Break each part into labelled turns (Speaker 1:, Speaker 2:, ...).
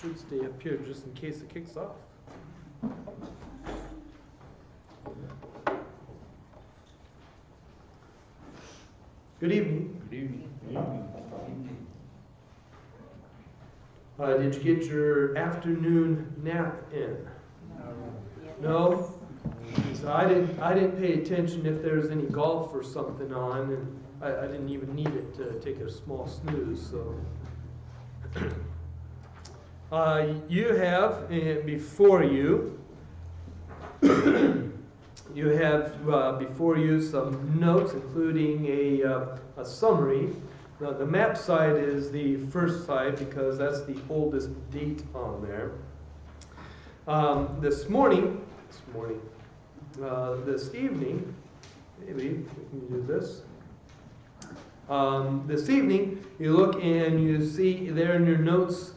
Speaker 1: should stay up here just in case it kicks off. Good evening.
Speaker 2: Good evening.
Speaker 1: Did you get your afternoon nap in? No? So I didn't pay attention if there was any golf or something on, and I didn't even need it to take a small snooze. So you have before you you have before you some notes, including a summary. The map side is the first side because that's the oldest date on there. This evening, maybe we can do this. This evening, you look and you see there in your notes,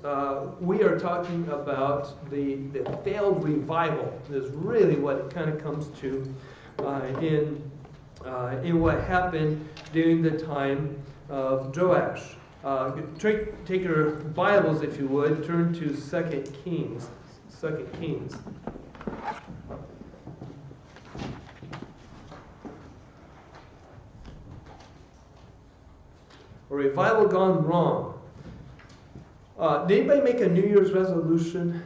Speaker 1: we are talking about the failed revival. Is really what it kind of comes to in what happened during the time of Joash. Take your Bibles, if you would, turn to 2 Kings. 2 Kings. A revival gone wrong. Did anybody make a New Year's resolution?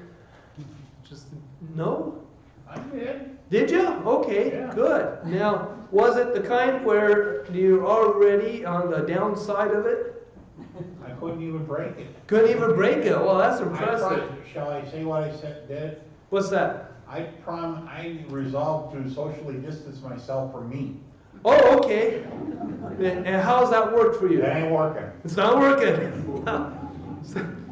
Speaker 1: Just no?
Speaker 2: I did.
Speaker 1: Did you? Okay,
Speaker 2: Yeah.
Speaker 1: good. Now, was it the kind where you're already on the downside of it?
Speaker 2: I couldn't even break it.
Speaker 1: Couldn't even break it. Well, that's impressive.
Speaker 2: Shall I say what I did?
Speaker 1: What's that?
Speaker 2: I resolved to socially distance myself from me.
Speaker 1: Oh, okay. And how's that work for you?
Speaker 2: It ain't working.
Speaker 1: It's not working.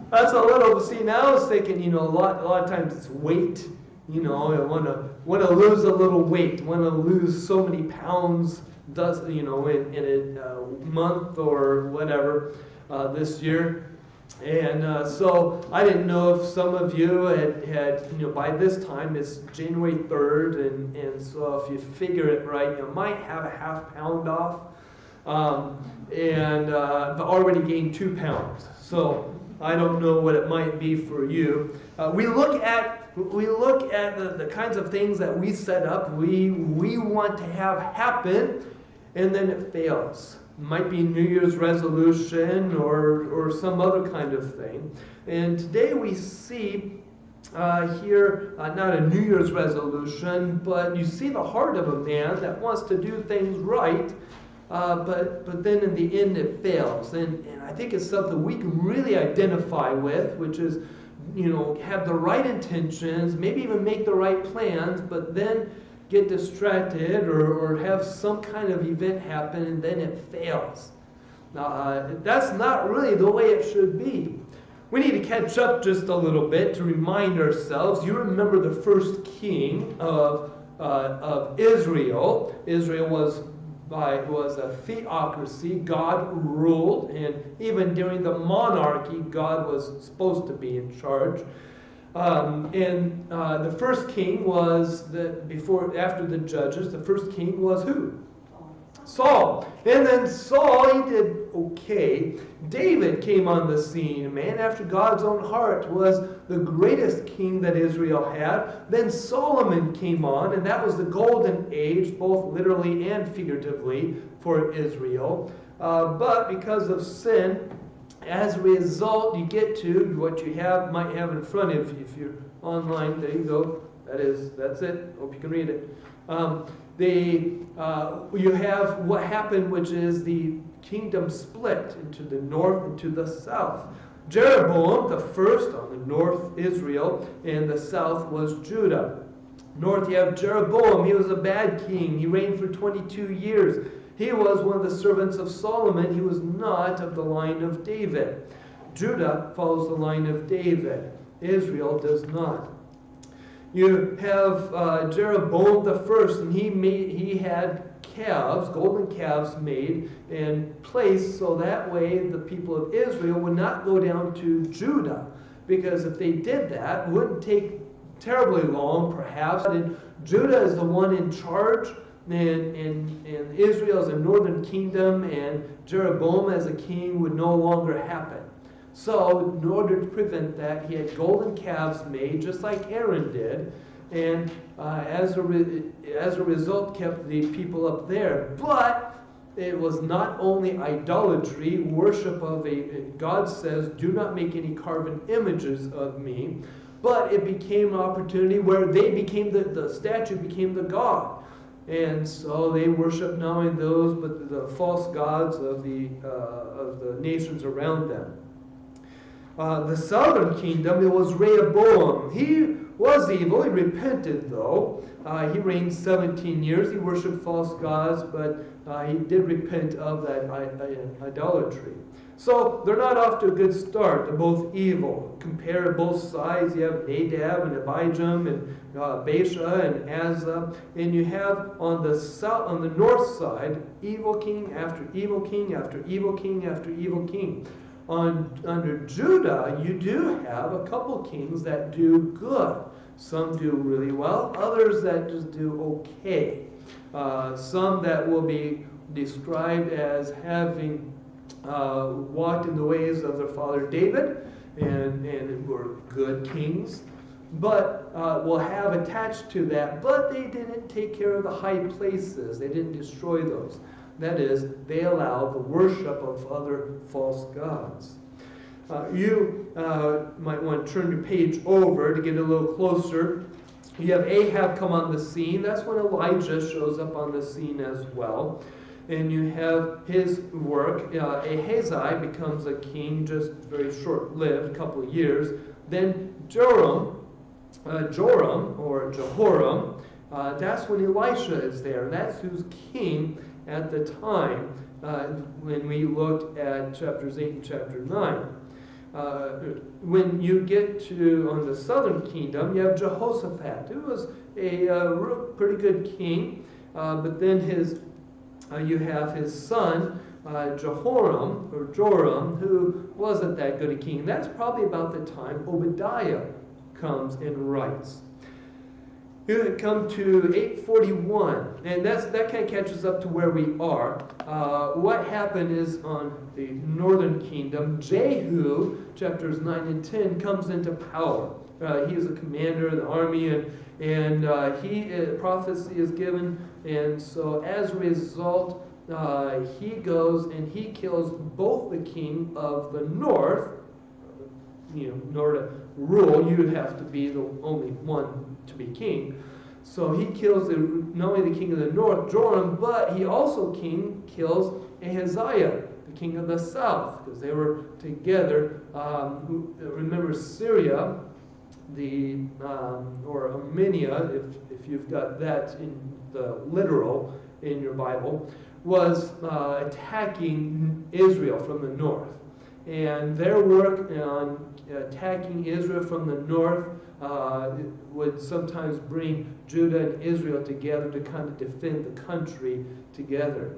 Speaker 1: That's a little. See, now I was thinking, a lot of times it's weight. I want to lose a little weight. Want to lose so many pounds. In a month or whatever this year. And so I didn't know if some of you had by this time it's January 3rd, and so if you figure it right, you might have a half pound off, and already gained 2 pounds. So I don't know what it might be for you. We look at the kinds of things that we set up, we want to have happen, and then it fails. Might be New Year's resolution or some other kind of thing. And today we see here not a New Year's resolution, but you see the heart of a man that wants to do things right, but then in the end it fails. And I think it's something we can really identify with, which is, have the right intentions, maybe even make the right plans, but then get distracted or have some kind of event happen and then it fails. Now, that's not really the way it should be. We need to catch up just a little bit to remind ourselves. You remember the first king of Israel. Israel was a theocracy. God ruled, and even during the monarchy, God was supposed to be in charge. The first king was after the judges. The first king was who? Saul. And then Saul, he did okay. David came on the scene. A man after God's own heart, was the greatest king that Israel had. Then Solomon came on, and that was the golden age, both literally and figuratively, for Israel. But because of sin, as a result, you get to what you might have in front of you. If you're online, there you go. That's it. Hope you can read it. You have what happened, which is the kingdom split into the north and to the south. Jeroboam, the first on the north, Israel, and the south was Judah. North, you have Jeroboam. He was a bad king. He reigned for 22 years. He was one of the servants of Solomon. He was not of the line of David. Judah follows the line of David. Israel does not. You have Jeroboam the first, and he had calves, golden calves made and placed so that way the people of Israel would not go down to Judah, because if they did that, it wouldn't take terribly long, perhaps. And Judah is the one in charge. And Israel as a northern kingdom and Jeroboam as a king would no longer happen. So in order to prevent that, he had golden calves made, just like Aaron did, and as a result kept the people up there. But it was not only idolatry, worship of God says, do not make any carven images of me, but it became an opportunity where they became, the statue became the god. And so they worshiped not only those, but the false gods of the nations around them. The southern kingdom, it was Rehoboam. He was evil. He repented, though. He reigned 17 years. He worshipped false gods, but he did repent of that idolatry. So they're not off to a good start. They're both evil. Compare both sides. You have Nadab and Abijam and Baasha and Asa, and you have on the north side, evil king after evil king after evil king after evil king. Under Judah, you do have a couple kings that do good. Some do really well, others that just do okay. Some that will be described as having walked in the ways of their father David and were good kings, but will have attached to that, but they didn't take care of the high places. They didn't destroy those. That is, they allowed the worship of other false gods. You might want to turn your page over to get a little closer. You have Ahab come on the scene. That's when Elijah shows up on the scene as well. And you have his work. Ahaziah becomes a king, just very short-lived, a couple of years. Then Joram, or Jehoram, that's when Elisha is there. And that's who's king at the time when we looked at chapters 8 and chapter 9. When you get to, on the southern kingdom, you have Jehoshaphat, who was a pretty good king, but then you have his son, Joram, who wasn't that good a king. That's probably about the time Obadiah comes and writes. You come to 841, and that kind of catches up to where we are. What happened is on the northern kingdom, Jehu, chapters 9 and 10, comes into power. He is a commander of the army, and prophecy is given, and so as a result, he goes and he kills both the king of the north. In order to rule, you have to be the only one to be king. So he kills not only the king of the north, Joram, but he also kills Ahaziah, the king of the south, because they were together. Remember Syria, or Armenia, if you've got that in the literal in your Bible, was attacking Israel from the north. And their work on attacking Israel from the north would sometimes bring Judah and Israel together to kind of defend the country together.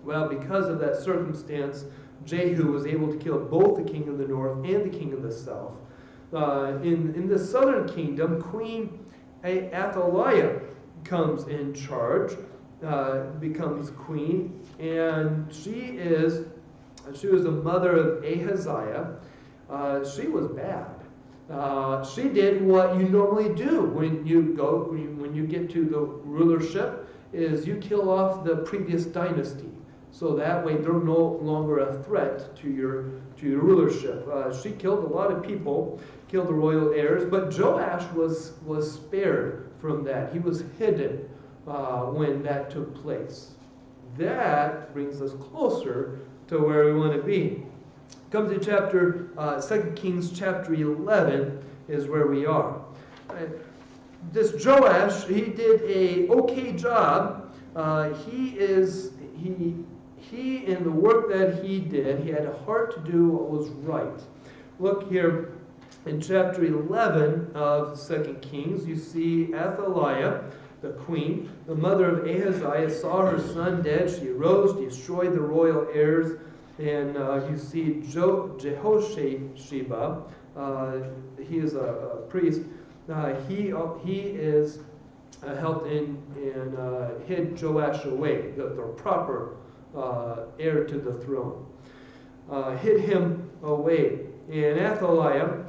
Speaker 1: Well, because of that circumstance, Jehu was able to kill both the king of the north and the king of the south. In the southern kingdom, Queen Athaliah comes in charge, becomes queen, and she was the mother of Ahaziah. She was bad. She did what you normally do when you get to the rulership, is you kill off the previous dynasty. So that way they're no longer a threat to your rulership. She killed a lot of people, killed the royal heirs, but Joash was spared from that. He was hidden when that took place. That brings us closer to where we want to be. Come to 2 Kings chapter 11 is where we are. This Joash, he did a okay job. He in the work that he did, he had a heart to do what was right. Look here in chapter 11 of 2 Kings, you see Athaliah, the queen, the mother of Ahaziah, saw her son dead. She arose, destroyed the royal heirs. And you see Jehosheba, he is a priest. He is helped and hid Joash away, the proper heir to the throne. Hid him away. and Athaliah,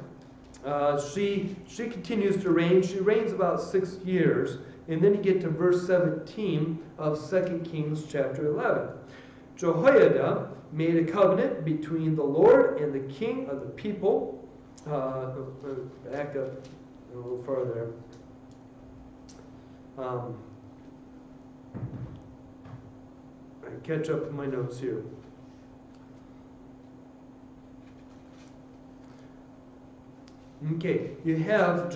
Speaker 1: she continues to reign. She reigns about 6 years. And then you get to verse 17 of 2 Kings chapter 11. Jehoiada made a covenant between the Lord and the king of the people. Back up a little further. I catch up with my notes here. Okay, you have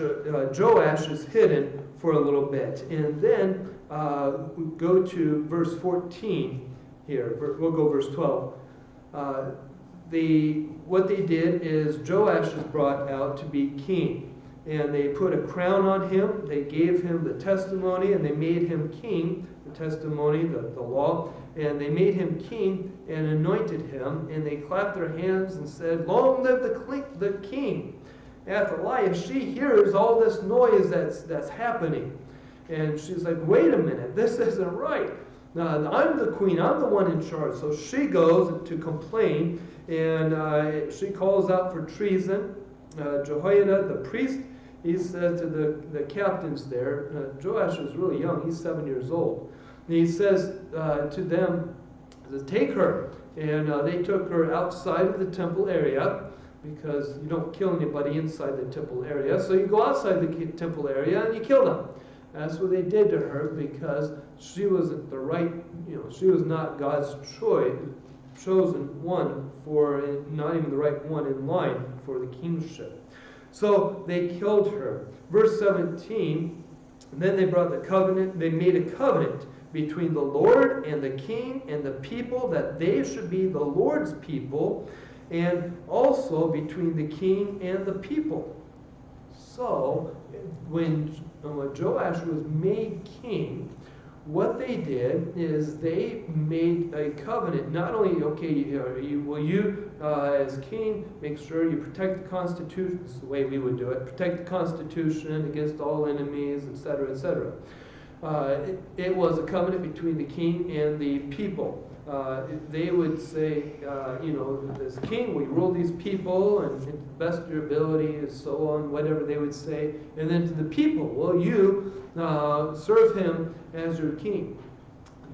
Speaker 1: Joash is hidden for a little bit. And then we go to verse 14 here. We'll go verse 12. What they did is Joash is brought out to be king. And they put a crown on him. They gave him the testimony, and they made him king. The testimony, the law. And they made him king and anointed him. And they clapped their hands and said, "Long live the king." Athaliah, she hears all this noise that's happening. And she's like, wait a minute, this isn't right. I'm the queen, I'm the one in charge. So she goes to complain, and she calls out for treason. Jehoiada, the priest, he says to the captains there, Joash is really young, he's 7 years old. And he says to them, take her. And they took her outside of the temple area, because you don't kill anybody inside the temple area. So you go outside the temple area and you kill them. That's what they did to her, because she wasn't the right, she was not God's chosen one not even the right one in line for the kingship. So they killed her. Verse 17, then they brought the covenant, they made a covenant between the Lord and the king and the people, that they should be the Lord's people, and also between the king and the people. So, when Joash was made king, what they did is they made a covenant. Not only, will you, as king, make sure you protect the Constitution. This is the way we would do it. Protect the Constitution against all enemies, etc., etc. It was a covenant between the king and the people. They would say, as king, we rule these people, and to the best of your ability, and so on, whatever they would say. And then to the people, well, you serve him as your king.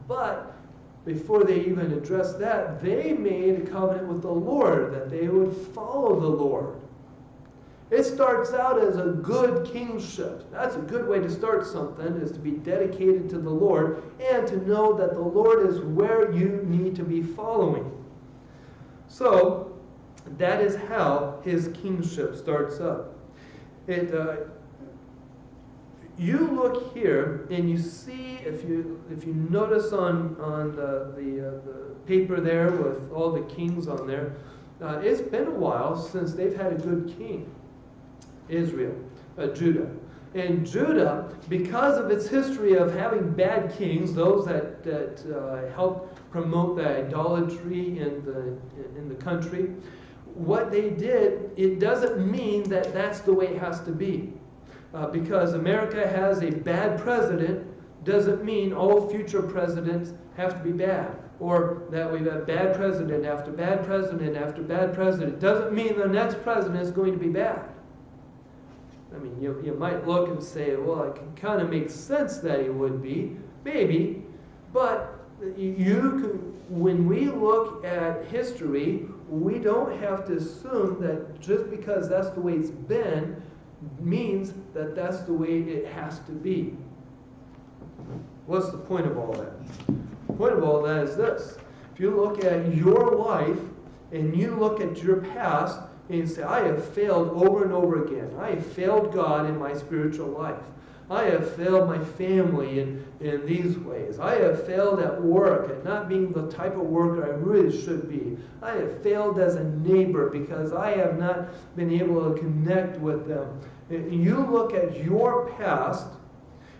Speaker 1: But before they even addressed that, they made a covenant with the Lord, that they would follow the Lord. It starts out as a good kingship. That's a good way to start something, is to be dedicated to the Lord and to know that the Lord is where you need to be following. So, that is how his kingship starts up. You look here and you see, if you notice on the paper there with all the kings on there, it's been a while since they've had a good king. Israel, Judah. And Judah, because of its history of having bad kings, those that helped promote the idolatry in the country, what they did, it doesn't mean that that's the way it has to be. Because America has a bad president, doesn't mean all future presidents have to be bad. Or that we've had bad president after bad president after bad president. Doesn't mean the next president is going to be bad. I mean, you might look and say, well, it can kind of make sense that he would be, maybe, but when we look at history, we don't have to assume that just because that's the way it's been means that that's the way it has to be. What's the point of all that? The point of all that is this. If you look at your life and you look at your past, and you say, I have failed over and over again. I have failed God in my spiritual life. I have failed my family in these ways. I have failed at work at not being the type of worker I really should be. I have failed as a neighbor because I have not been able to connect with them. You look at your past.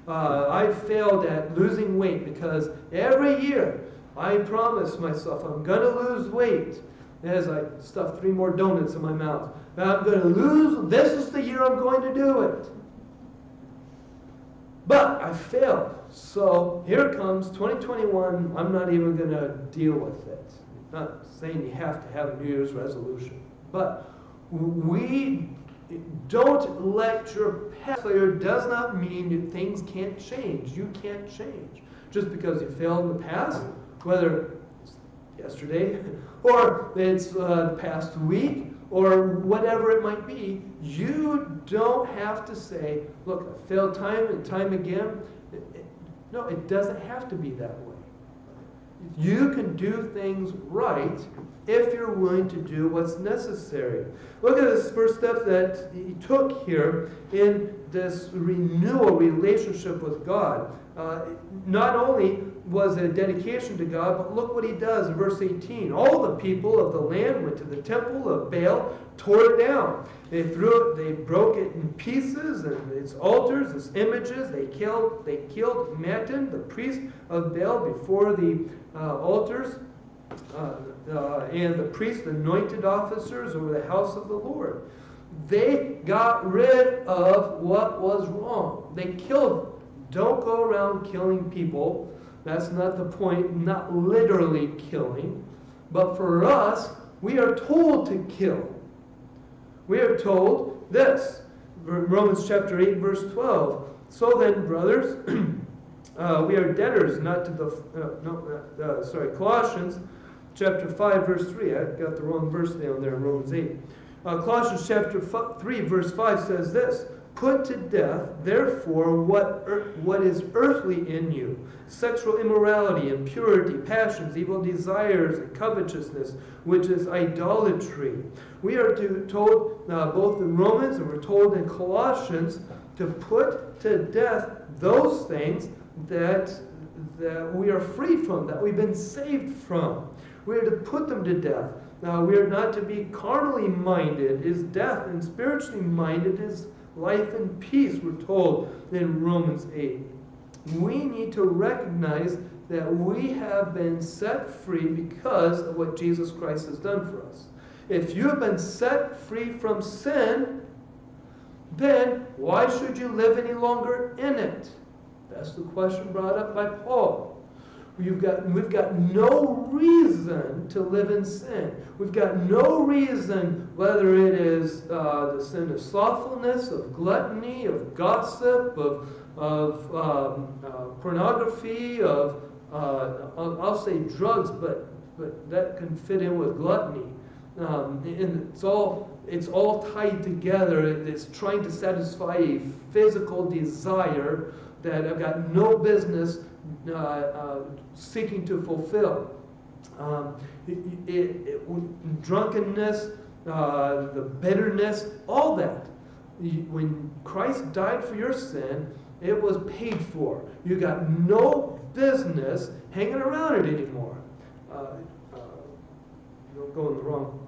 Speaker 1: I failed at losing weight because every year I promise myself I'm going to lose weight. As I stuff 3 more donuts in my mouth. I'm going to lose. This is the year I'm going to do it. But I failed. So here comes 2021. I'm not even going to deal with it. I'm not saying you have to have a New Year's resolution. But we don't let your past failure does not mean that things can't change. You can't change. Just because you failed in the past, whether it's yesterday or it's the past week or whatever it might be, you don't have to say, look, I failed time and time again. No, it doesn't have to be that way. You can do things right if you're willing to do what's necessary. Look at this first step that he took here in this renewal relationship with God. Not only was it a dedication to God, but look what he does in verse 18. All the people of the land went to the temple of Baal, tore it down. They broke it in pieces, and its altars, its images. They killed Mattan, the priest of Baal, before the altars. And the priests anointed officers over the house of the Lord. They got rid of what was wrong. They killed. Don't go around killing people. That's not the point. Not literally killing. But for us, we are told to kill. We are told this. Romans chapter 8, verse 12. So then, brothers, we are debtors, not to the... Colossians chapter 5, verse 3. I got the wrong verse down there in Romans 8. Colossians chapter 3, verse 5 says this. Put to death, therefore, what is earthly in you, sexual immorality, impurity, passions, evil desires, and covetousness, which is idolatry. We are told both in Romans and we're told in Colossians to put to death those things that we are free from, that we've been saved from. We are to put them to death. Now, we are not to be carnally minded is death, and spiritually minded is life and peace, we're told in Romans 8. We need to recognize that we have been set free because of what Jesus Christ has done for us. If you have been set free from sin, then why should you live any longer in it? That's the question brought up by Paul. We've got no reason to live in sin. We've got no reason, whether it is the sin of slothfulness, of gluttony, of gossip, of pornography, of I'll say drugs, but that can fit in with gluttony. And it's all tied together. It's trying to satisfy a physical desire that I've got no business seeking to fulfill. Drunkenness, the bitterness, all that. When Christ died for your sin, it was paid for. You got no business hanging around it anymore. Don't go in the wrong.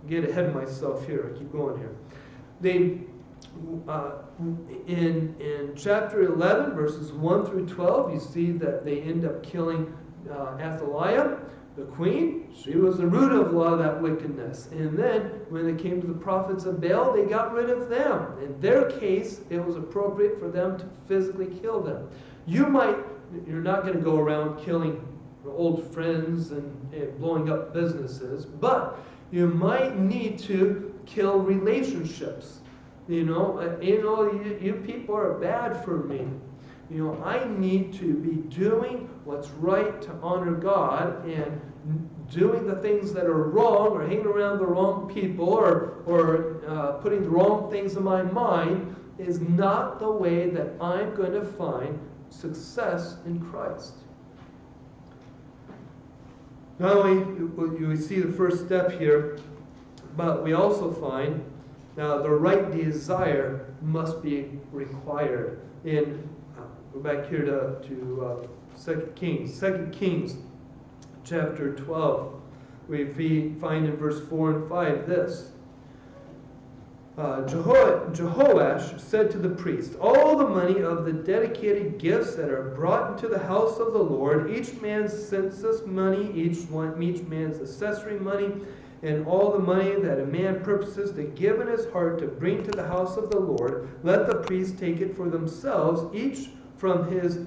Speaker 1: Get ahead of myself here. I keep going here. In chapter 11, verses 1 through 12, you see that they end up killing Athaliah, the queen. She was the root of a lot of that wickedness. And then, when they came to the prophets of Baal, they got rid of them. In their case, it was appropriate for them to physically kill them. You're not going to go around killing old friends and blowing up businesses, but you might need to kill relationships. You people are bad for me. I need to be doing what's right to honor God, and doing the things that are wrong, or hanging around the wrong people, or putting the wrong things in my mind is not the way that I'm going to find success in Christ. Not only do we see the first step here, but we also find now the right desire must be required. Go back here to 2 Kings. 2 Kings chapter 12. We find in verse 4 and 5 this. Jehoash said to the priest, all the money of the dedicated gifts that are brought into the house of the Lord, each man's census money, each man's accessory money, and all the money that a man purposes to give in his heart to bring to the house of the Lord, let the priests take it for themselves, each from his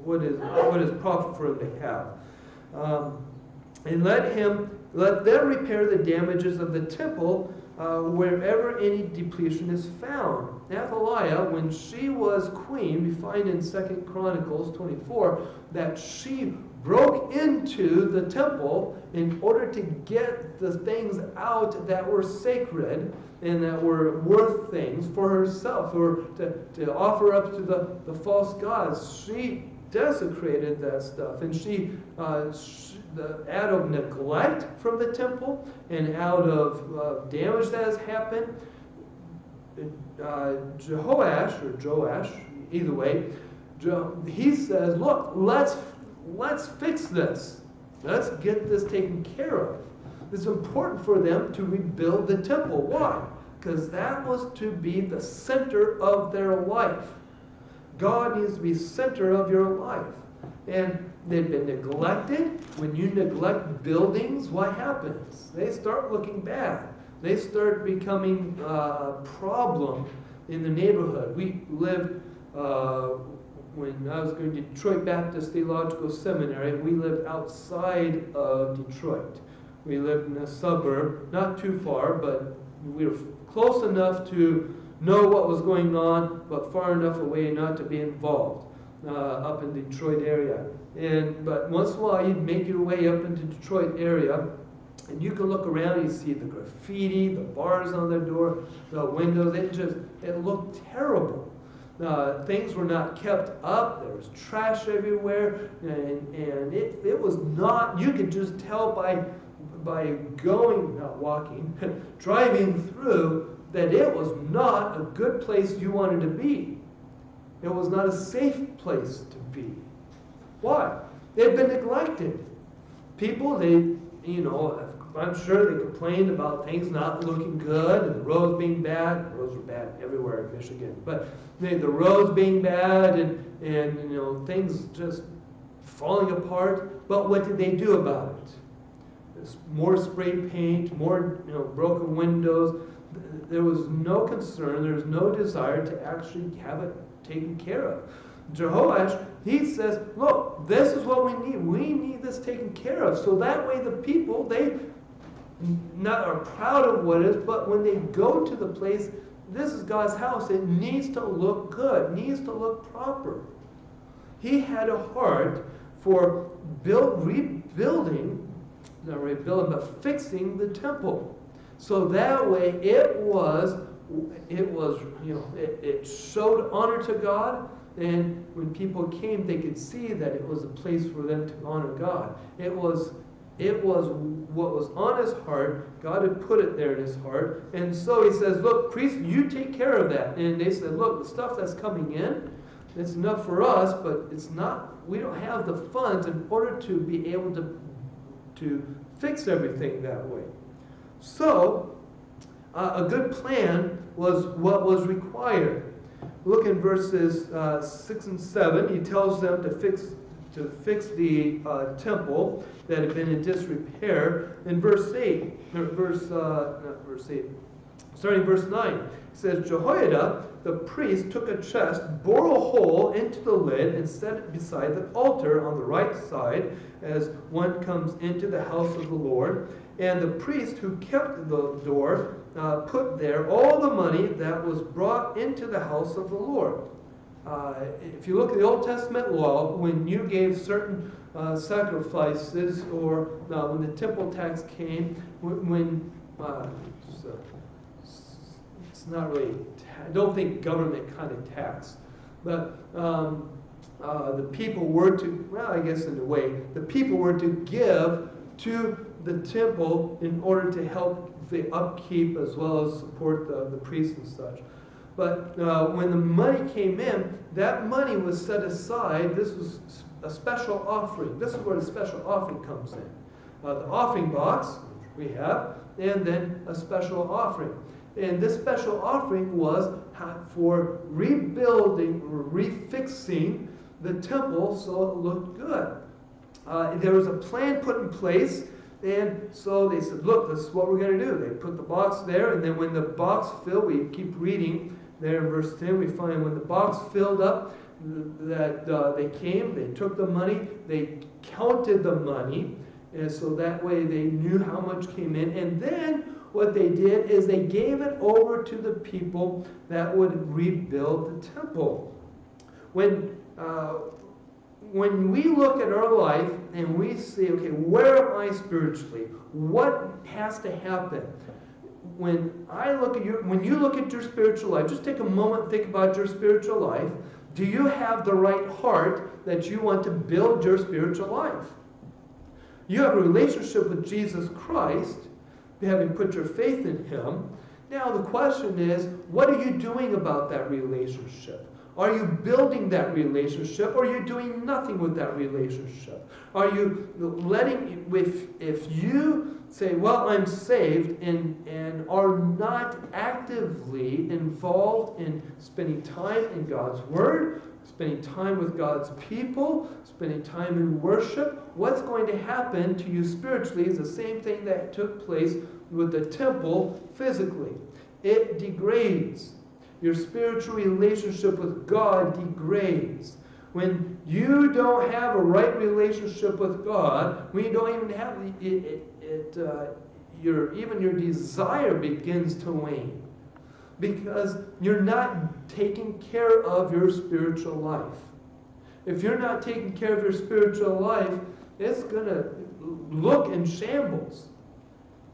Speaker 1: what is profit for him to have. and let them repair the damages of the temple wherever any depletion is found. Athaliah, when she was queen, we find in 2 Chronicles 24 that she broke into the temple in order to get the things out that were sacred and that were worth things for herself, or to offer up to the false gods. She desecrated that stuff, and out of neglect from the temple and out of damage that has happened, Joash, either way, he says, look, let's fix this. Let's get this taken care of. It's important for them to rebuild the temple. Why? Because that was to be the center of their life. God needs to be center of your life. And they've been neglected. When you neglect buildings, what happens? They start looking bad. They start becoming a problem in the neighborhood. We lived, when I was going to Detroit Baptist Theological Seminary, we lived outside of Detroit. We lived in a suburb, not too far, but we were close enough to know what was going on, but far enough away not to be involved up in the Detroit area. But once in a while, you'd make your way up into the Detroit area, and you can look around and you see the graffiti, the bars on the door, the windows. It looked terrible. Things were not kept up. There was trash everywhere, and it was not. You could just tell by going, not walking, driving through, that it was not a good place you wanted to be. It was not a safe place to be. Why? They'd been neglected. People, I'm sure they complained about things not looking good and the roads being bad. The roads were bad everywhere in Michigan. But the roads being bad and things just falling apart. But what did they do about it? There's more spray paint, more broken windows. There was no concern. There was no desire to actually have it taken care of. Jehoash, he says, look, this is what we need. We need this taken care of. So that way the people, they not are proud of what it is, but when they go to the place, this is God's house, it needs to look good, needs to look proper. He had a heart for fixing the temple. So that way it showed honor to God, and when people came, they could see that it was a place for them to honor God. It was what was on his heart. God had put it there in his heart. And so he says, look, priest, you take care of that. And they said, look, the stuff that's coming in, it's enough for us, but it's not, we don't have the funds in order to be able to fix everything that way. So, a good plan was what was required. Look in verses 6 and 7. He tells them to fix the temple that had been in disrepair. In verse 8, starting verse 9, it says, Jehoiada, the priest, took a chest, bore a hole into the lid, and set it beside the altar on the right side, as one comes into the house of the Lord. And the priest who kept the door put there all the money that was brought into the house of the Lord. If you look at the Old Testament law, when you gave certain sacrifices, or when the temple tax came, it's not really, I don't think government kind of tax, but the people were to, well, I guess in a way, the people were to give to the temple in order to help the upkeep as well as support the priests and such. But when the money came in, that money was set aside. This was a special offering. This is where the special offering comes in. The offering box, we have, and then a special offering. And this special offering was for rebuilding or refixing the temple so it looked good. There was a plan put in place, and so they said, look, this is what we're going to do. They put the box there, and then when the box filled, we keep reading there in verse 10, we find when the box filled up, that they came, they took the money, they counted the money, And so that way they knew how much came in. And then what they did is they gave it over to the people that would rebuild the temple. When we look at our life and we see, okay, where am I spiritually? What has to happen? When you look at your spiritual life, just take a moment and think about your spiritual life. Do you have the right heart that you want to build your spiritual life? You have a relationship with Jesus Christ, having put your faith in Him. Now the question is, what are you doing about that relationship? Are you building that relationship, or are you doing nothing with that relationship? Are you letting, if you say, well, I'm saved, and are not actively involved in spending time in God's Word, spending time with God's people, spending time in worship, what's going to happen to you spiritually is the same thing that took place with the temple physically. It degrades. Your spiritual relationship with God degrades. When you don't have a right relationship with God, when you don't even have even your desire begins to wane, because you're not taking care of your spiritual life. If you're not taking care of your spiritual life, it's going to look in shambles.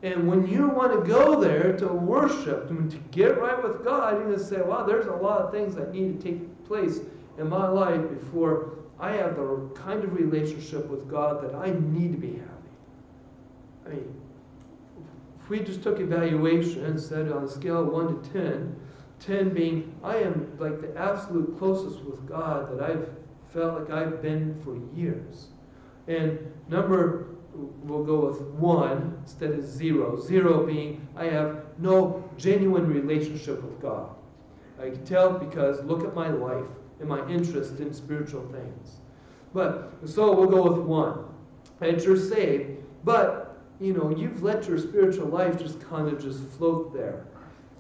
Speaker 1: And when you want to go there to worship, to get right with God, you're going to say, well, there's a lot of things that need to take place in my life before I have the kind of relationship with God that I need to be having. I mean, if we just took evaluation and said on a scale of 1 to 10, 10 being I am like the absolute closest with God that I've felt like I've been for years. And number, we'll go with 1 instead of 0. 0 being I have no genuine relationship with God. I can tell because look at my life and my interest in spiritual things. But so we'll go with 1. And you're saved, but you've let your spiritual life just kind of just float there.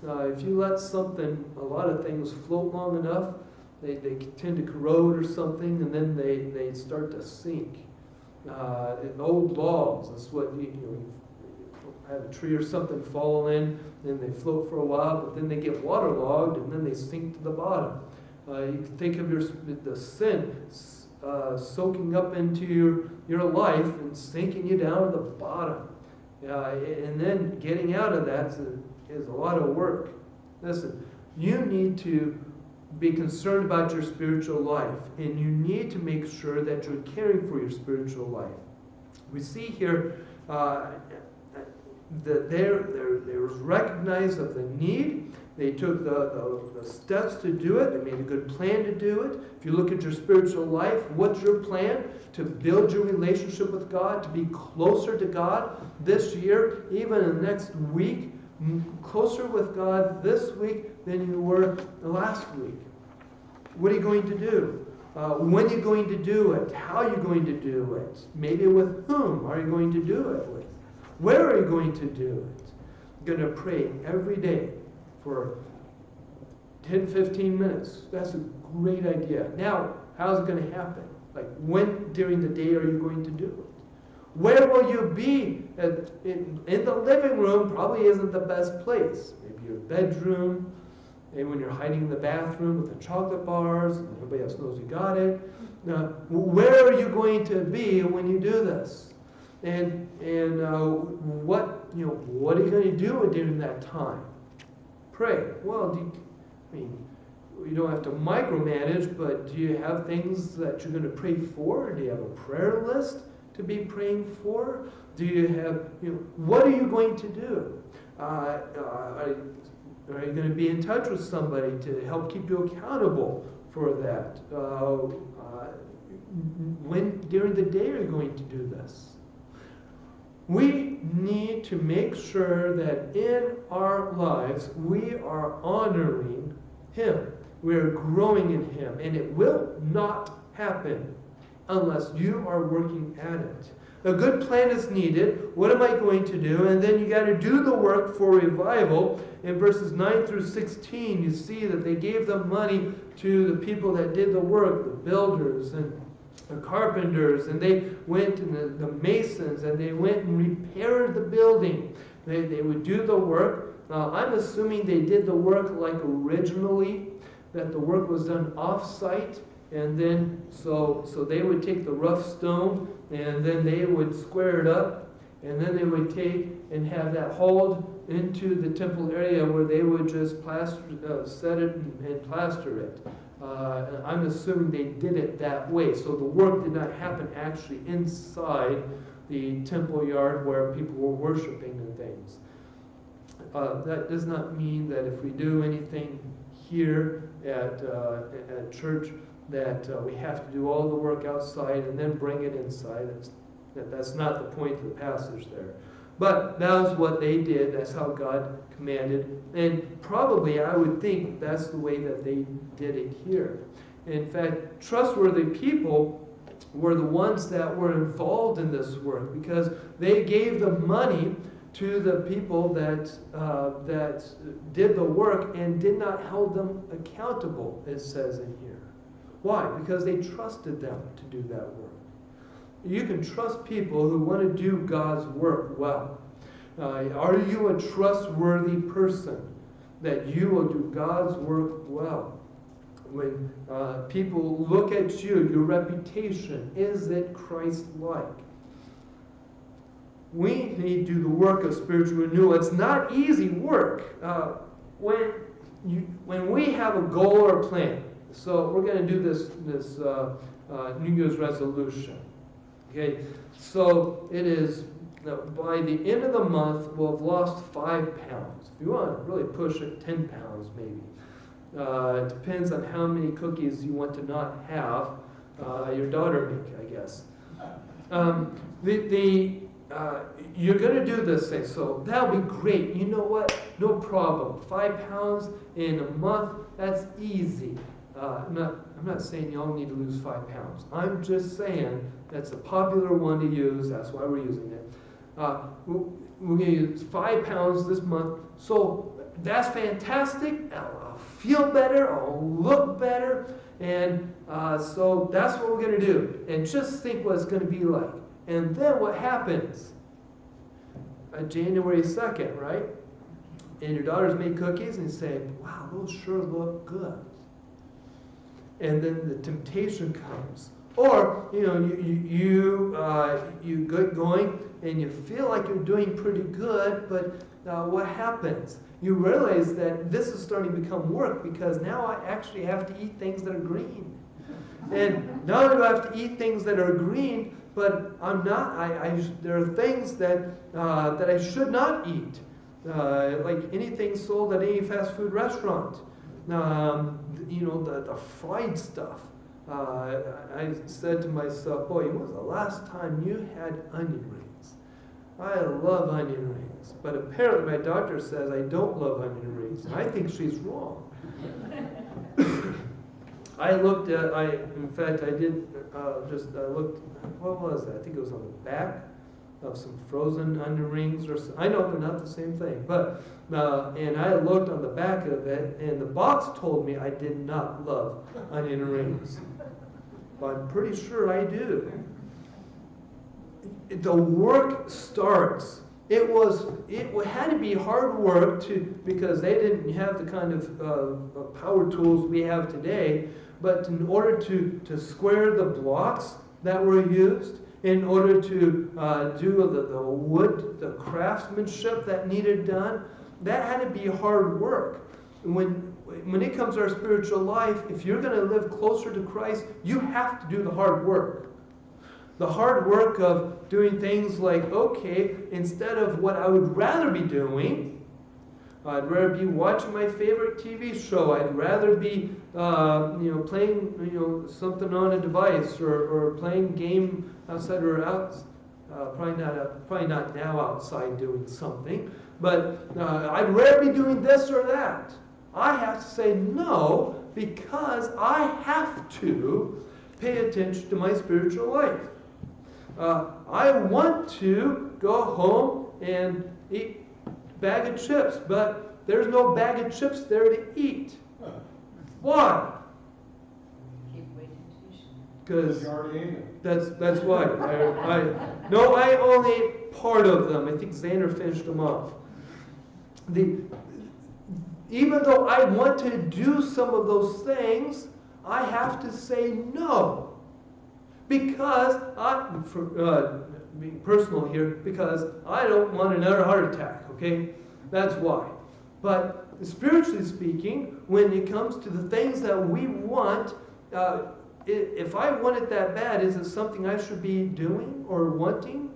Speaker 1: If you let a lot of things float long enough, they tend to corrode or something, and then they start to sink. In old logs, that's what you have a tree or something fall in, then they float for a while, but then they get waterlogged, and then they sink to the bottom. You can think of the sin soaking up into your life and sinking you down to the bottom. And then getting out of that is a lot of work. Listen, you need to be concerned about your spiritual life, and you need to make sure that you're caring for your spiritual life. We see here that there was recognized of the need. They took the steps to do it. They made a good plan to do it. If you look at your spiritual life, what's your plan? To build your relationship with God, to be closer to God this year, even in the next week, closer with God this week than you were last week. What are you going to do? When are you going to do it? How are you going to do it? Maybe with whom are you going to do it with? Where are you going to do it? You're going to pray every day for 10, 15 minutes. That's a great idea. Now, how's it going to happen? Like, when during the day are you going to do it? Where will you be? In the living room probably isn't the best place. Maybe your bedroom. Maybe when you're hiding in the bathroom with the chocolate bars, and everybody else knows you got it. Now, where are you going to be when you do this? And what are you going to do during that time? Pray. Well, you don't have to micromanage, but do you have things that you're going to pray for? Do you have a prayer list to be praying for? Do you have, what are you going to do? Are you going to be in touch with somebody to help keep you accountable for that? When during the day are you going to do this? We need to make sure that in our lives we are honoring Him. We are growing in Him. And it will not happen unless you are working at it. A good plan is needed. What am I going to do? And then you got to do the work for revival. In verses 9 through 16, you see that they gave the money to the people that did the work, the builders, and the carpenters, and they went, and the masons, and they went and repaired the building. They would do the work. I'm assuming they did the work like originally, that the work was done off-site, and then so they would take the rough stone, and then they would square it up, and then they would take and have that hauled into the temple area where they would just set it and plaster it. I'm assuming they did it that way. So the work did not happen actually inside the temple yard where people were worshiping and things. That does not mean that if we do anything here at church that we have to do all the work outside and then bring it inside. That's not the point of the passage there. But that was what they did. That's how God commanded. And probably I would think that's the way that they did it here. In fact, trustworthy people were the ones that were involved in this work because they gave the money to the people that did the work and did not hold them accountable, it says in here. Why? Because they trusted them to do that work. You can trust people who want to do God's work well. Are you a trustworthy person that you will do God's work well? When people look at you, your reputation, is it Christ-like? We need to do the work of spiritual renewal. It's not easy work. When we have a goal or a plan, so we're going to do this New Year's resolution. Okay, so it is by the end of the month we'll have lost 5 pounds. If you want to really push it, 10 pounds maybe. It depends on how many cookies you want to not have your daughter make, I guess. You're going to do this thing, so that'll be great. You know what? No problem. 5 pounds in a month, that's easy. I'm not saying y'all need to lose 5 pounds. I'm just saying that's a popular one to use. That's why we're using it. We're going to use 5 pounds this month. So that's fantastic. I'll feel better. I'll look better. And so that's what we're going to do. And just think what it's going to be like. And then what happens? January 2nd, right? And your daughters make cookies and say, wow, those sure look good. And then the temptation comes. Or, you get going and you feel like you're doing pretty good, but what happens? You realize that this is starting to become work because now I actually have to eat things that are green. And not only do I have to eat things that are green, but I'm not. There are things that I should not eat, like anything sold at any fast food restaurant. The fried stuff. I said to myself, boy, when was the last time you had onion rings? I love onion rings. But apparently my doctor says I don't love onion rings. I think she's wrong. I looked, what was that? I think it was on the back of some frozen onion rings or something. I know they're not the same thing, but and I looked on the back of it, and the box told me I did not love onion rings. But I'm pretty sure I do. The work starts. It had to be hard work because they didn't have the kind of power tools we have today. But in order to square the blocks that were used, in order to do the wood, the craftsmanship that needed done, that had to be hard work. When it comes to our spiritual life, if you're going to live closer to Christ, you have to do the hard work. The hard work of doing things like, okay, instead of what I would rather be doing, I'd rather be watching my favorite TV show. I'd rather be, playing, something on a device or playing game outside or out. Probably not now outside doing something, but I'd rather be doing this or that. I have to say no because I have to pay attention to my spiritual life. I want to go home and eat a bag of chips, but there's no bag of chips there to eat. Why? Because
Speaker 3: You already ate it.
Speaker 1: that's why. No, I only ate part of them. I think Xander finished them off. Even though I want to do some of those things, I have to say no. Because being personal here, because I don't want another heart attack, okay? That's why. But spiritually speaking, when it comes to the things that we want, if I want it that bad, is it something I should be doing or wanting?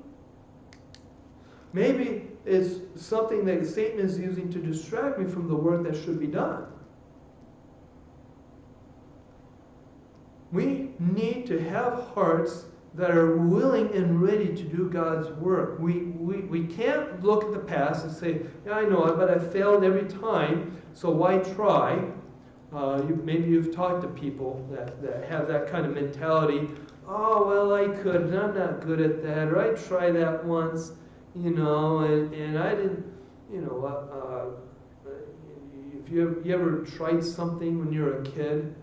Speaker 1: Maybe it's something that Satan is using to distract me from the work that should be done. We need to have hearts that are willing and ready to do God's work. We can't look at the past and say, yeah, I know it, but I failed every time, so why try? Maybe you've talked to people that have that kind of mentality. Oh, well, I could, and I'm not good at that, or I tried that once, and I didn't, if you ever tried something when you were a kid,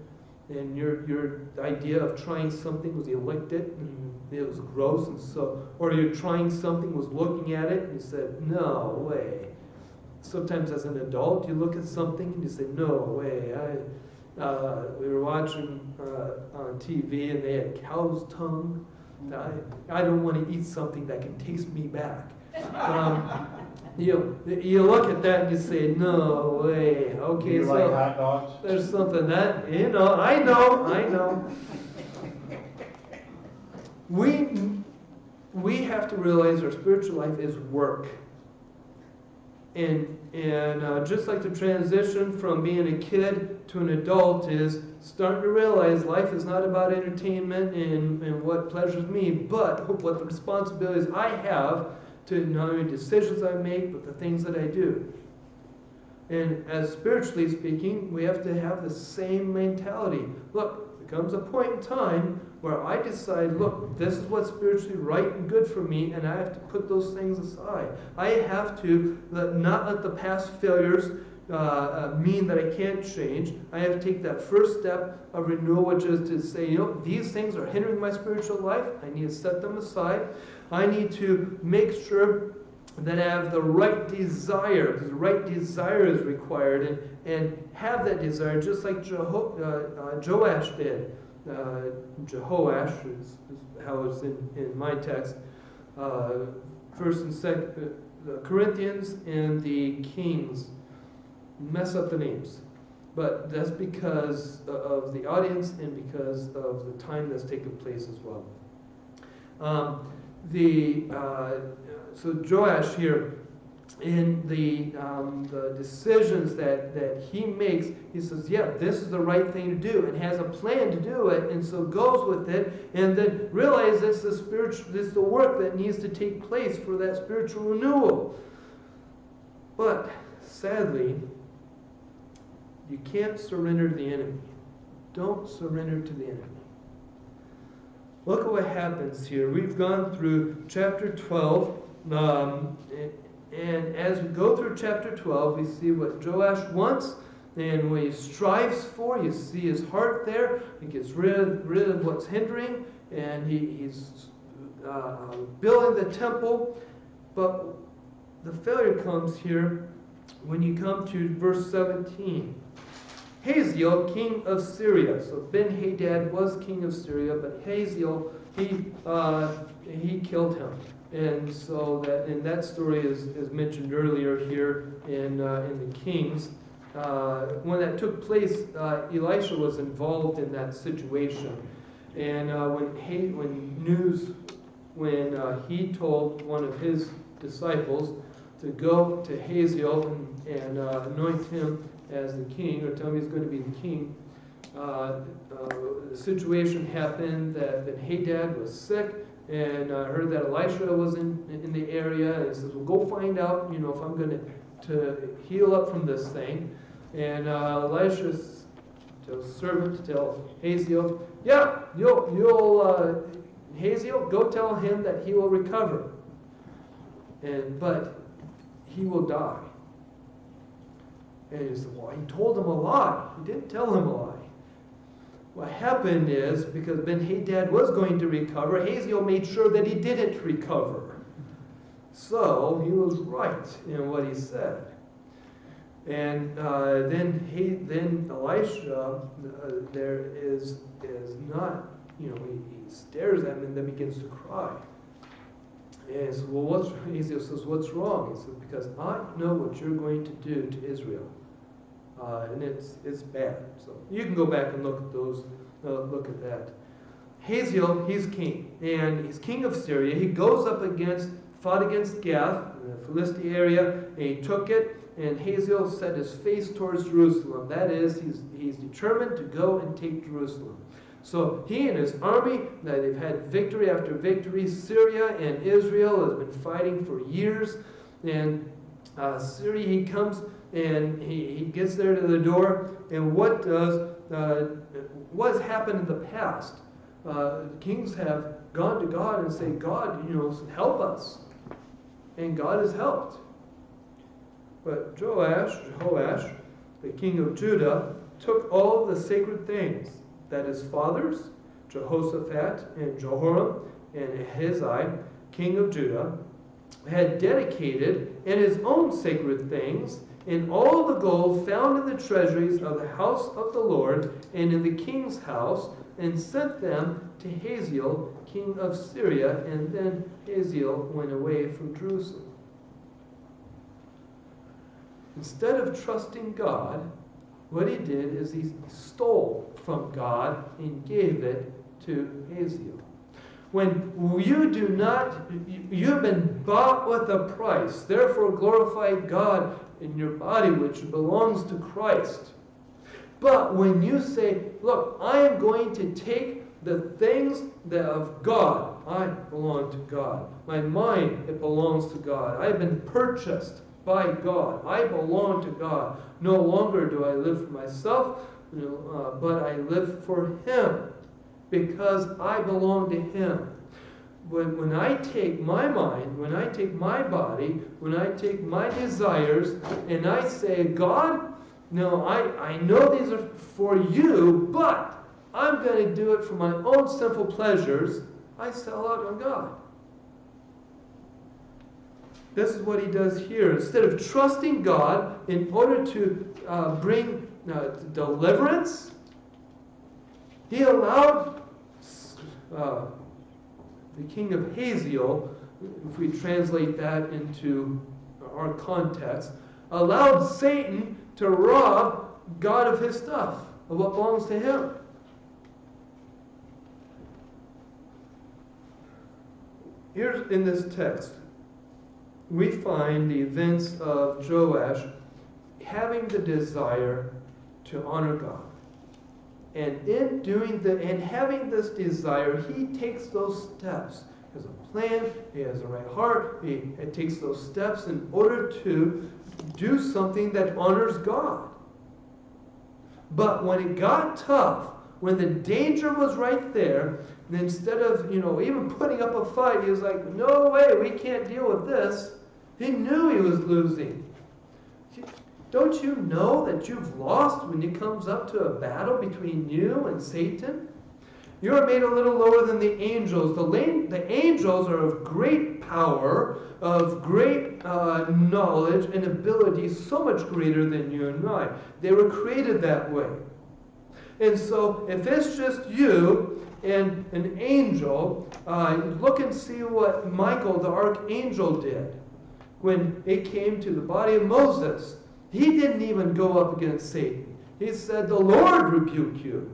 Speaker 1: and your idea of trying something was you licked it and it was gross, and so, or you're trying something, was looking at it and you said, no way. Sometimes as an adult you look at something and you say, no way. We were watching on TV and they had cow's tongue. I don't want to eat something that can taste me back. You look at that and you say, no way. Okay,
Speaker 2: Do you
Speaker 1: so
Speaker 2: like hot dogs?
Speaker 1: there's something that, I know. We have to realize our spiritual life is work. And just like the transition from being a kid to an adult is starting to realize life is not about entertainment and what pleasures me, but what the responsibilities I have to not only decisions I make, but the things that I do. And as spiritually speaking, we have to have the same mentality. Look, there comes a point in time where I decide, look, this is what's spiritually right and good for me, and I have to put those things aside. I have to not let the past failures mean that I can't change. I have to take that first step of renewal, which is to say, these things are hindering my spiritual life. I need to set them aside. I need to make sure that I have the right desire, because the right desire is required, and have that desire just like Joash did. Jehoash is how it's in my text. First and second, the Corinthians and the Kings mess up the names, but that's because of the audience and because of the time that's taken place as well. So Joash here, in the decisions that he makes, he says, yeah, this is the right thing to do, and has a plan to do it, and so goes with it, and then realizes this is the work that needs to take place for that spiritual renewal. But sadly, you can't surrender to the enemy. Don't surrender to the enemy. Look at what happens here. We've gone through chapter 12, and as we go through chapter 12, we see what Joash wants and what he strives for. You see his heart there. He gets rid of what's hindering, and he's building the temple. But the failure comes here when you come to verse 17. Hazael, king of Syria. So Ben-Hadad was king of Syria, but Hazael, he killed him. And so that story is mentioned earlier here in the Kings. When that took place, Elisha was involved in that situation. And when he told one of his disciples to go to Hazael and anoint him as the king, or tell him he's going to be the king, the situation happened that Ben-Hadad was sick, and heard that Elisha was in the area, and he says, well, go find out, if I'm going to heal up from this thing. And Elisha tells his servant to tell Hazael, yeah, Hazael, go tell him that he will recover, but he will die. And he said, well, he told him a lie. He didn't tell him a lie. what happened is, because Ben-Hadad was going to recover, Hazael made sure that he didn't recover. So he was right in what he said. And then Elisha, there is not, he stares at him and then begins to cry. And he says, well, Hazael says, what's wrong? He says, because I know what you're going to do to Israel. And it's bad. So you can go back and look at those, look at that. Hazael, he's king, and he's king of Syria. He goes up fought against Gath, in the Philistia area, and he took it. And Hazael set his face towards Jerusalem. That is, he's determined to go and take Jerusalem. So he and his army, they've had victory after victory. Syria and Israel has been fighting for years. And Syria, he comes and he gets there to the door. And what has happened in the past? Kings have gone to God and say, God, help us. And God has helped. But Jehoash, the king of Judah, took all the sacred things that his fathers, Jehoshaphat and Jehoram and Ahaziah, king of Judah, had dedicated, and his own sacred things, and all the gold found in the treasuries of the house of the Lord and in the king's house, and sent them to Hazael, king of Syria, and then Hazael went away from Jerusalem. Instead of trusting God, what he did is he stole from God and gave it to Hazael. When you have been bought with a price, therefore glorify God in your body which belongs to Christ. But when you say, look, I am going to take the things that of God, I belong to God. My mind, it belongs to God. I have been purchased by God. I belong to God. No longer do I live for myself, but I live for Him because I belong to Him. When I take my mind, when I take my body, when I take my desires, and I say, God, no, I know these are for you, but I'm going to do it for my own sinful pleasures, I sell out on God. This is what he does here. Instead of trusting God in order to bring deliverance, he allowed the king of Hazael, if we translate that into our context, allowed Satan to rob God of his stuff, of what belongs to him. Here's in this text, we find the events of Joash having the desire to honor God. And in doing and having this desire, he takes those steps. He has a plan, he has the right heart, he takes those steps in order to do something that honors God. But when it got tough, when the danger was right there, and instead of, even putting up a fight, he was like, no way, we can't deal with this. He knew he was losing. Don't you know that you've lost when it comes up to a battle between you and Satan? You are made a little lower than the angels. The angels are of great power, of great knowledge and ability, so much greater than you and I. They were created that way. And so, if it's just you and an angel, look and see what Michael, the archangel, did when it came to the body of Moses. He didn't even go up against Satan. He said, the Lord rebuke you.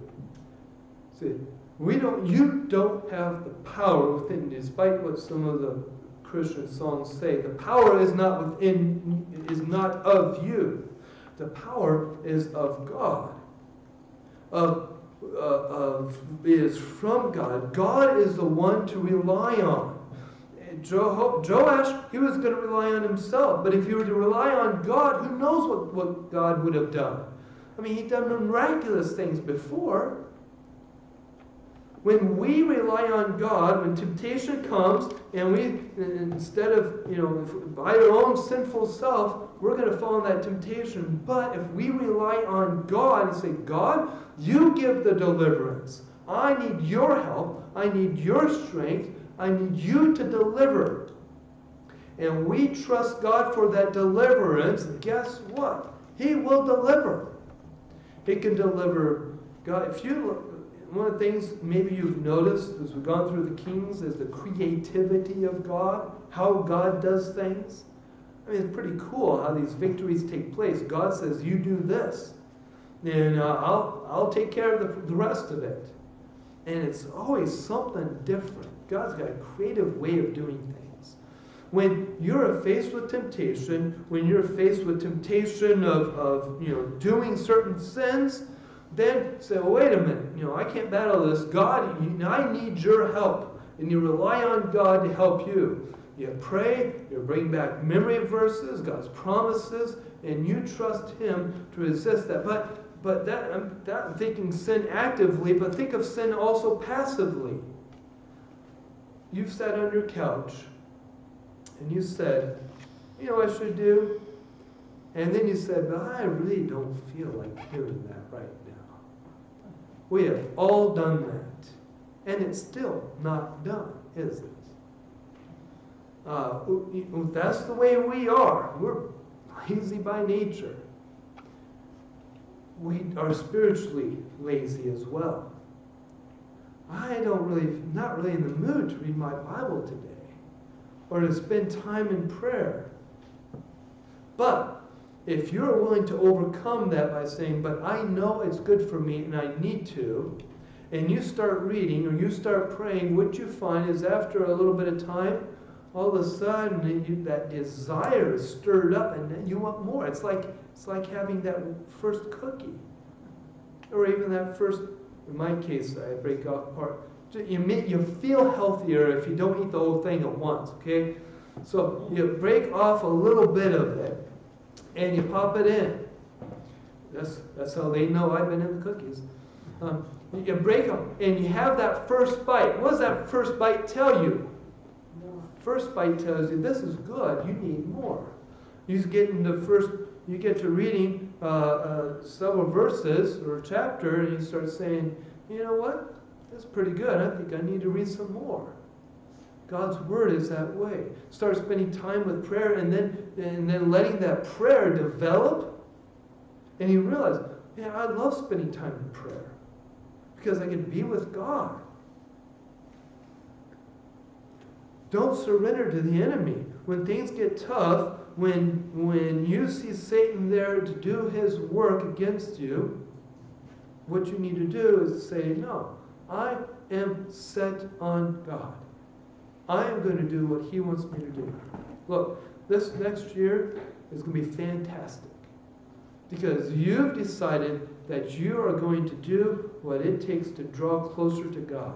Speaker 1: See, you don't have the power within, despite what some of the Christian songs say. The power is not of you. The power is of God. Is from God. God is the one to rely on. Joash, he was going to rely on himself. But if he were to rely on God, who knows what God would have done? I mean, he'd done miraculous things before. When we rely on God, when temptation comes, and we, instead of, by our own sinful self, we're going to fall in that temptation. But if we rely on God and say, God, you give the deliverance. I need your help. I need your strength. I need you to deliver. And we trust God for that deliverance. Guess what? He will deliver. He can deliver. God, one of the things maybe you've noticed as we've gone through the Kings is the creativity of God, how God does things. I mean, it's pretty cool how these victories take place. God says, you do this, and I'll take care of the rest of it. And it's always something different. God's got a creative way of doing things. When you're faced with temptation, when you're faced with temptation of doing certain sins, then say, well, wait a minute, I can't battle this. God, I need your help. And you rely on God to help you. You pray, you bring back memory verses, God's promises, and you trust Him to resist that. But that I'm thinking sin actively, but think of sin also passively. You've sat on your couch, and you said, you know what I should do? And then you said, but I really don't feel like doing that right now. We have all done that. And it's still not done, is it? That's the way we are. We're lazy by nature. We are spiritually lazy as well. Not really in the mood to read my Bible today or to spend time in prayer. But if you're willing to overcome that by saying, but I know it's good for me and I need to, and you start reading or you start praying, what you find is after a little bit of time, all of a sudden that desire is stirred up and then you want more. It's like having that first cookie. Or even that first, in my case, I break off part. You feel healthier if you don't eat the whole thing at once, okay? So you break off a little bit of it and you pop it in. That's how they know I've been in the cookies. You break them and you have that first bite. What does that first bite tell you? First bite tells you this is good. You need more. You get to reading several verses or a chapter, and you start saying, you know what? That's pretty good. I think I need to read some more. God's Word is that way. Start spending time with prayer, and then letting that prayer develop, and you realize, man, I love spending time in prayer because I can be with God. Don't surrender to the enemy. When things get tough, when you see Satan there to do his work against you, what you need to do is say, no, I am set on God. I am going to do what He wants me to do. Look, this next year is going to be fantastic because you've decided that you are going to do what it takes to draw closer to God.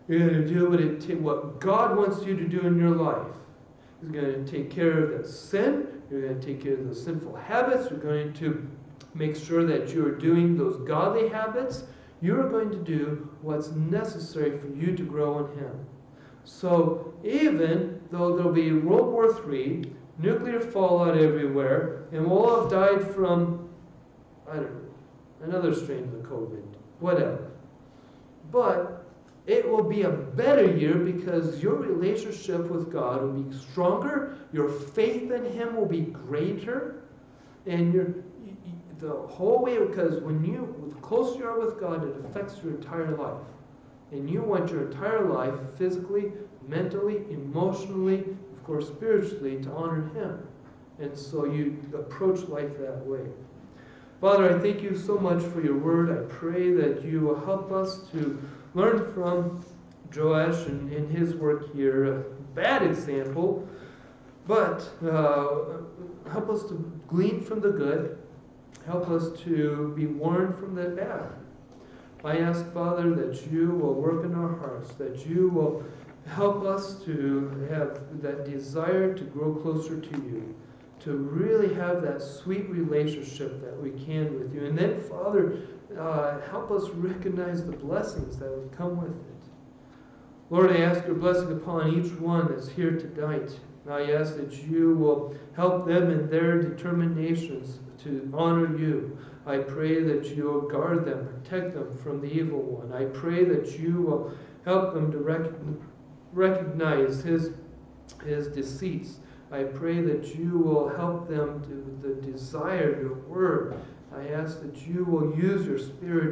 Speaker 1: You're going to do what God wants you to do in your life. He's going to take care of the sin. You're going to take care of the sinful habits. You're going to make sure that you're doing those godly habits. You're going to do what's necessary for you to grow in Him. So even though there'll be World War III, nuclear fallout everywhere, and we'll all have died from, I don't know, another strain of the COVID, whatever. But it will be a better year because your relationship with God will be stronger, your faith in Him will be greater, and the whole way, because the closer you are with God, it affects your entire life. And you want your entire life, physically, mentally, emotionally, of course spiritually, to honor Him. And so you approach life that way. Father, I thank you so much for your word. I pray that you will help us to learn from Joash and his work here. A bad example, but help us to glean from the good. Help us to be warned from the bad. I ask, Father, that you will work in our hearts, that you will help us to have that desire to grow closer to you, to really have that sweet relationship that we can with you. And then, Father, help us recognize the blessings that would come with it. Lord, I ask your blessing upon each one that's here tonight. I ask that you will help them in their determinations to honor you. I pray that you will guard them, protect them from the evil one. I pray that you will help them to recognize his deceits. I pray that you will help them to desire your word. I ask that you will use your Spirit